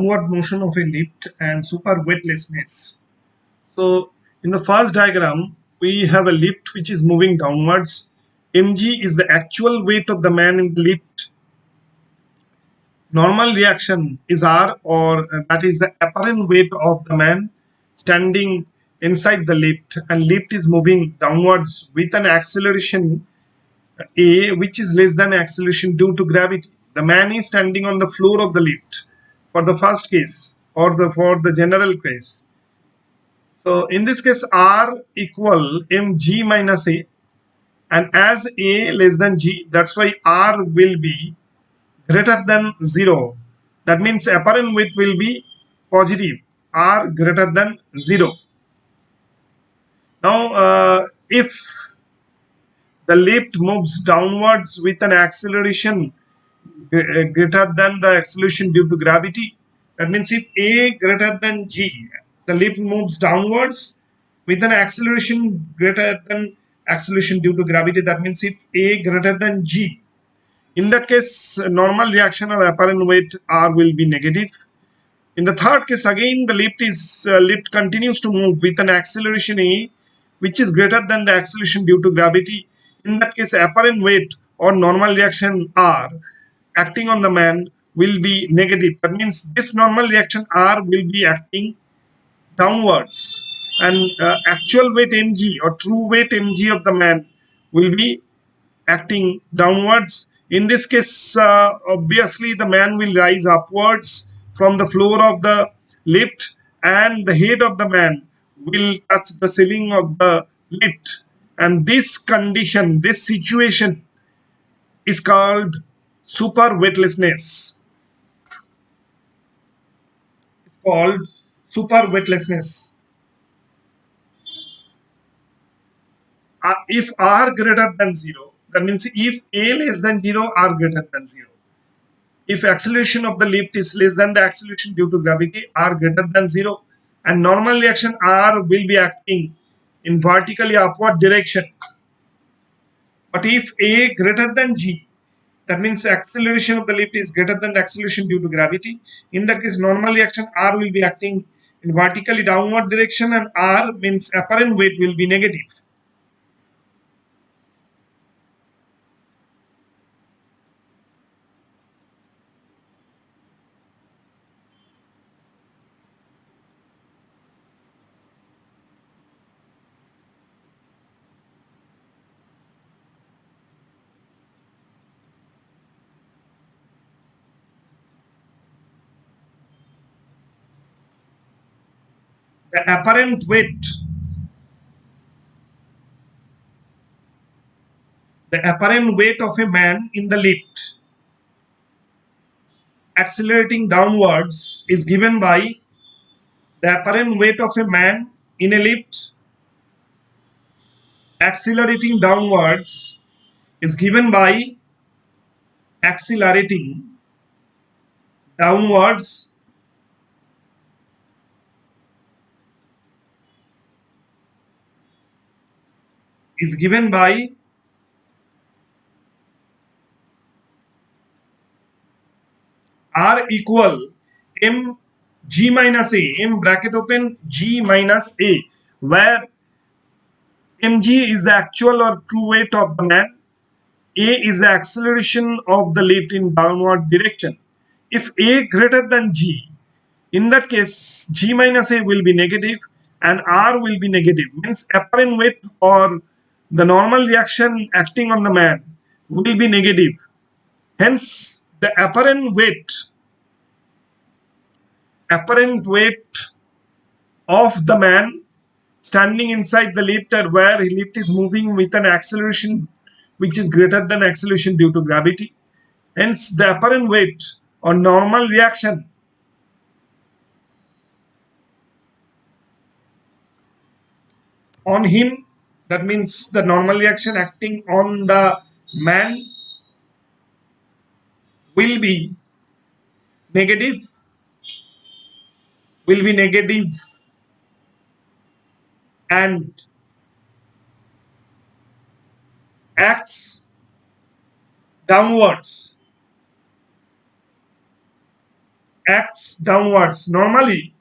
downward motion of a lift and super weightlessness. So in the first diagram, we have a lift which is moving downwards. Mg is the actual weight of the man in the lift. Normal reaction is R, or that is the apparent weight of the man standing inside the lift, and lift is moving downwards with an acceleration A which is less than acceleration due to gravity. The man is standing on the floor of the lift for the first case, or for the general case. So in this case, R equal mg minus A, and as A less than G, that's why R will be greater than 0. That means apparent weight will be positive, R greater than 0. Now if the lift moves downwards with an acceleration greater than the acceleration due to gravity, that means if A greater than G, the lift moves downwards with an acceleration greater than acceleration due to gravity. That means if A greater than G, in that case normal reaction or apparent weight R will be negative. In the third case, again the lift continues to move with an acceleration A which is greater than the acceleration due to gravity. In that case, apparent weight or normal reaction R acting on the man will be negative. That means this normal reaction R will be acting downwards, and actual weight mg or true weight mg of the man will be acting downwards. In this case, obviously the man will rise upwards from the floor of the lift, and the head of the man will touch the ceiling of the lift. And this condition, this situation is called super weightlessness. It's called super weightlessness. If R greater than 0, that means if A less than 0, R greater than 0. If acceleration of the lift is less than the acceleration due to gravity, R greater than 0, and normal reaction R will be acting in vertically upward direction. But if A greater than G, that means acceleration of the lift is greater than the acceleration due to gravity. In that case, normal reaction R will be acting in vertically downward direction, and R means apparent weight will be negative. The apparent weight, of a man in the lift accelerating downwards is given by the apparent weight of a man in a lift accelerating downwards is given by accelerating downwards is given by R equal m g minus a, m bracket open g minus a, where mg is the actual or true weight of the man, a is the acceleration of the lift in downward direction. If a greater than g, in that case g minus a will be negative and R will be negative, means apparent weight or the normal reaction acting on the man will be negative. Hence the apparent weight of the man standing inside the lift, or where the lift is moving with an acceleration which is greater than acceleration due to gravity. Hence the apparent weight or normal reaction on him, that means the normal reaction acting on the man, will be negative, will be negative and acts downwards. acts downwards. Normally,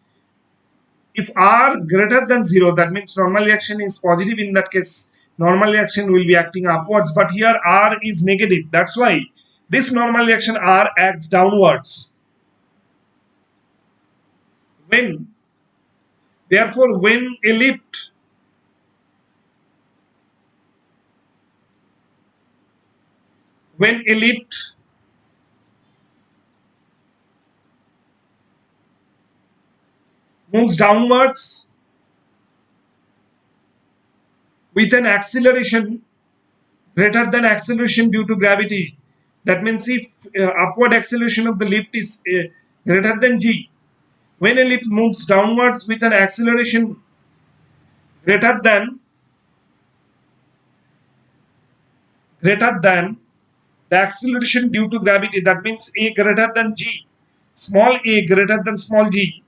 if R greater than 0, that means normal reaction is positive. In that case, normal reaction will be acting upwards. But here R is negative. That's why this normal reaction R acts downwards. When, therefore, when a lift moves downwards with an acceleration greater than acceleration due to gravity. That means if upward acceleration of the lift is greater than g, when a lift moves downwards with an acceleration greater than the acceleration due to gravity, that means a greater than g, small a greater than small g,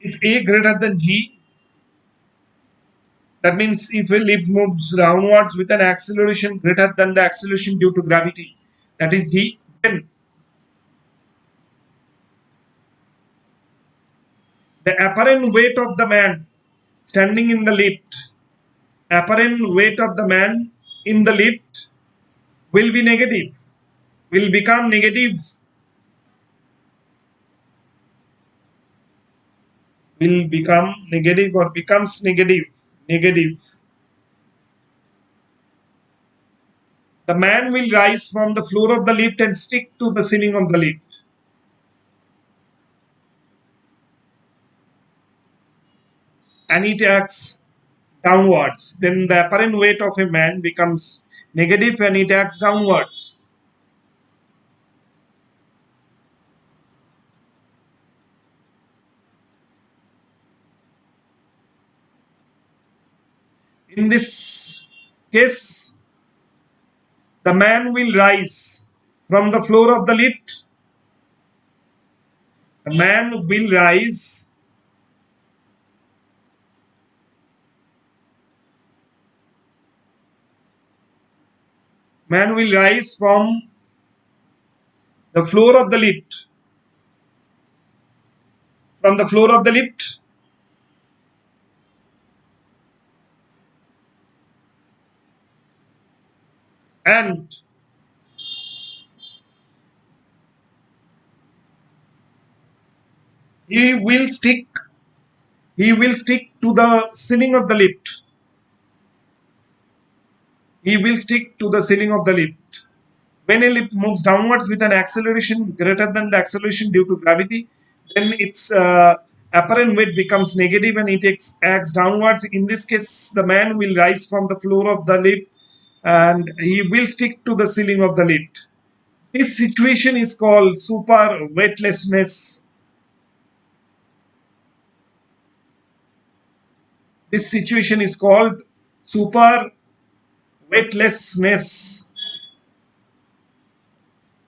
if a greater than g, that means if a lift moves downwards with an acceleration greater than the acceleration due to gravity, that is g, then the apparent weight of the man standing in the lift, apparent weight of the man in the lift will be negative, will become negative, will become negative or becomes negative. The man will rise from the floor of the lift and stick to the ceiling of the lift. And it acts downwards. Then the apparent weight of a man becomes negative and it acts downwards. In this case, the man will rise from the floor of the lift. The man will rise from the floor of the lift, from the floor of the lift, and he will stick to the ceiling of the lift. He will stick to the ceiling of the lift. When a lift moves downwards with an acceleration greater than the acceleration due to gravity, then its apparent weight becomes negative and it acts downwards. In this case, the man will rise from the floor of the lift and he will stick to the ceiling of the lift. This situation is called super weightlessness. This situation is called super weightlessness.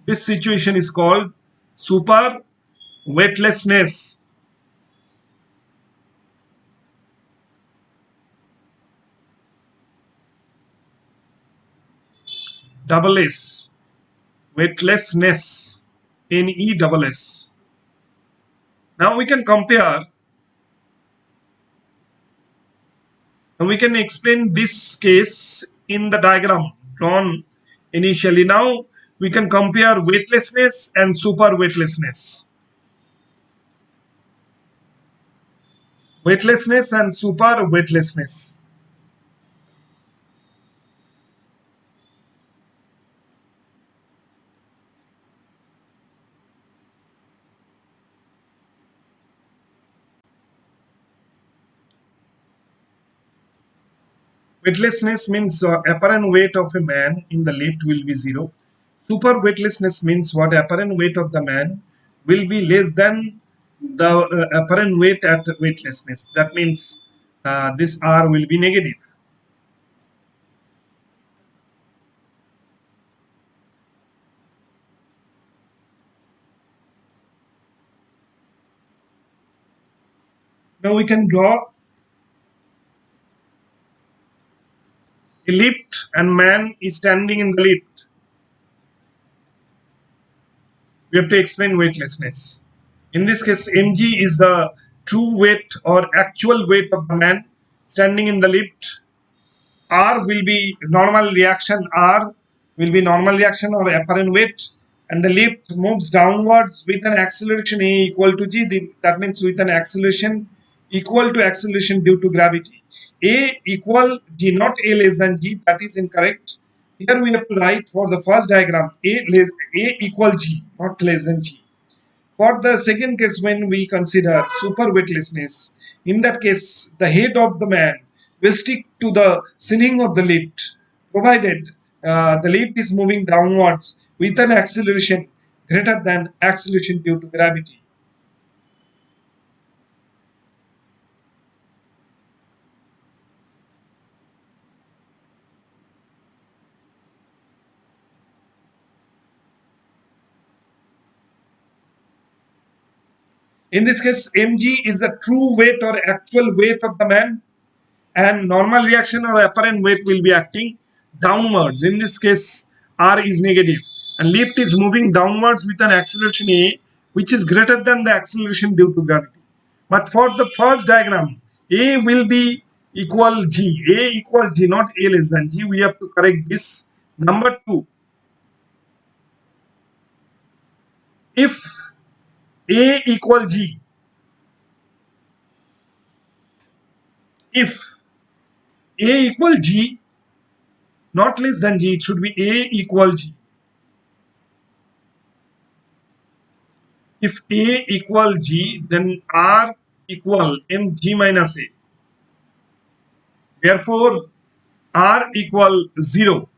This situation is called super weightlessness. Double S. Weightlessness. NESS. Now we can compare and we can explain this case in the diagram drawn initially. Now we can compare weightlessness and super weightlessness. Weightlessness and super weightlessness. Weightlessness means apparent weight of a man in the lift will be 0. Super weightlessness means what apparent weight of the man will be less than the apparent weight at weightlessness. That means this R will be negative. Now we can draw a lift and man is standing in the lift. We have to explain weightlessness. In this case, mg is the true weight or actual weight of the man standing in the lift. R will be normal reaction. R will be normal reaction or apparent weight, and the lift moves downwards with an acceleration A equal to g. That means with an acceleration equal to acceleration due to gravity. A equal g, not A less than g. That is incorrect. Here we have to write for the first diagram A equal g, not less than g. For the second case, when we consider super weightlessness, in that case, the head of the man will stick to the ceiling of the lift, provided the lift is moving downwards with an acceleration greater than acceleration due to gravity. In this case, mg is the true weight or actual weight of the man, and normal reaction or apparent weight will be acting downwards. In this case, R is negative and lift is moving downwards with an acceleration A which is greater than the acceleration due to gravity. But for the first diagram, A will be equal G. A equal G, not A less than G. We have to correct this. Number 2, if A equal G, if A equal G, not less than G, it should be A equal G. If A equal G, then R equal mg minus A. Therefore, R equal 0.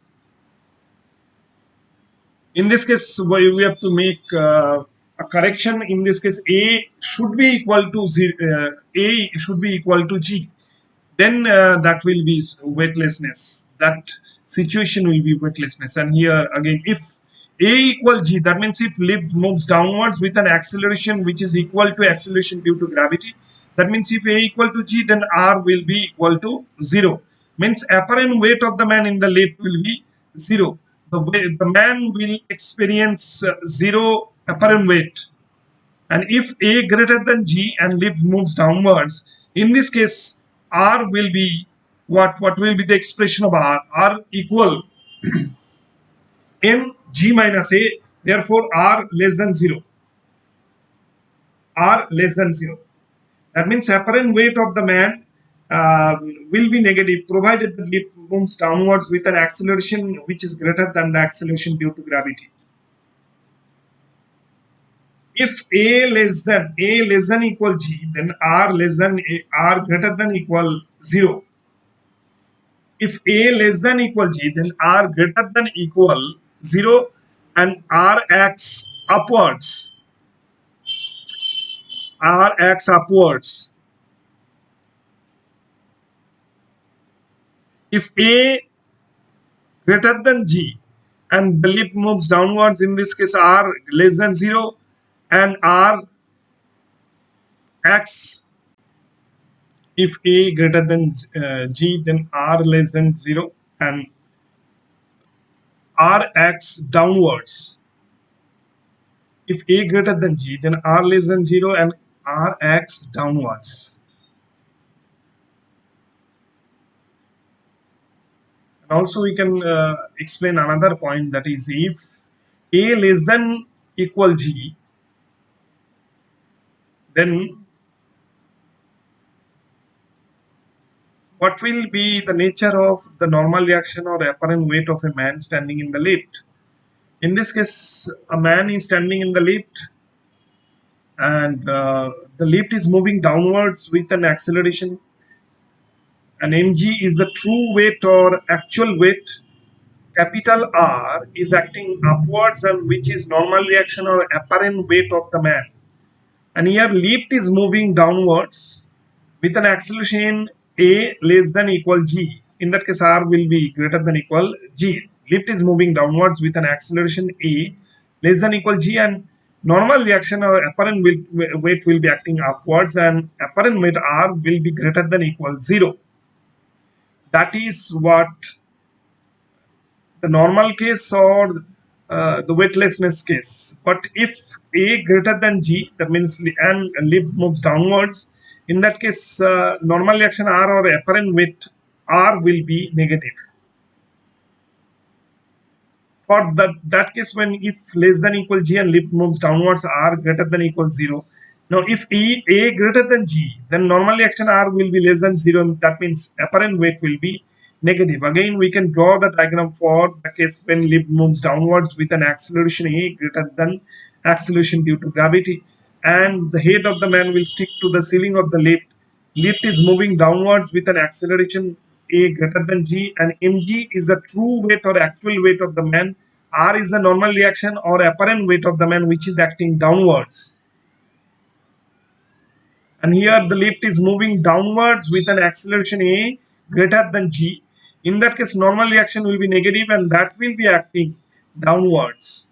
In this case, we have to make a correction. In this case, A should be equal to 0, A should be equal to G. Then that will be weightlessness. That situation will be weightlessness. And here again, if A equal G, that means if lift moves downwards with an acceleration which is equal to acceleration due to gravity. That means if A equal to G, then R will be equal to 0. Means apparent weight of the man in the lift will be 0. The man will experience 0 apparent weight. And if A greater than G and lift moves downwards, in this case, R will be what? What will be the expression of R? R equal mg minus A. Therefore, R less than 0. R less than 0. That means apparent weight of the man will be negative provided the lift moves downwards with an acceleration which is greater than the acceleration due to gravity. If A less than equal G, then R less than A, R greater than equal 0. If A less than equal G, then R greater than equal 0 and R acts upwards. R acts upwards. If A greater than G and the lift moves downwards, in this case R less than 0 and R acts, if A greater than G, then R less than 0 and R acts downwards. If A greater than G, then R less than 0 and R acts downwards. And also we can explain another point, that is if A less than equal G, then what will be the nature of the normal reaction or apparent weight of a man standing in the lift? In this case, a man is standing in the lift and the lift is moving downwards with an acceleration, and mg is the true weight or actual weight. Capital R is acting upwards, and which is normal reaction or apparent weight of the man. And here lift is moving downwards with an acceleration A less than equal G. In that case, R will be greater than equal G. Lift is moving downwards with an acceleration A less than equal G, and normal reaction or apparent weight will be acting upwards, and apparent weight R will be greater than equal 0. That is what the normal case or the weightlessness case. But if A greater than G, that means and lift moves downwards, in that case, normal reaction R or apparent weight R will be negative. For that case, when if less than equal G and lift moves downwards, R greater than equal 0. Now, if A greater than G, then normal reaction R will be less than 0. That means apparent weight will be negative. Again, we can draw the diagram for the case when lift moves downwards with an acceleration A greater than acceleration due to gravity, and the head of the man will stick to the ceiling of the lift. Lift is moving downwards with an acceleration A greater than G, and mg is the true weight or actual weight of the man. R is the normal reaction or apparent weight of the man which is acting downwards. And here the lift is moving downwards with an acceleration A greater than G. In that case, normal reaction will be negative and that will be acting downwards.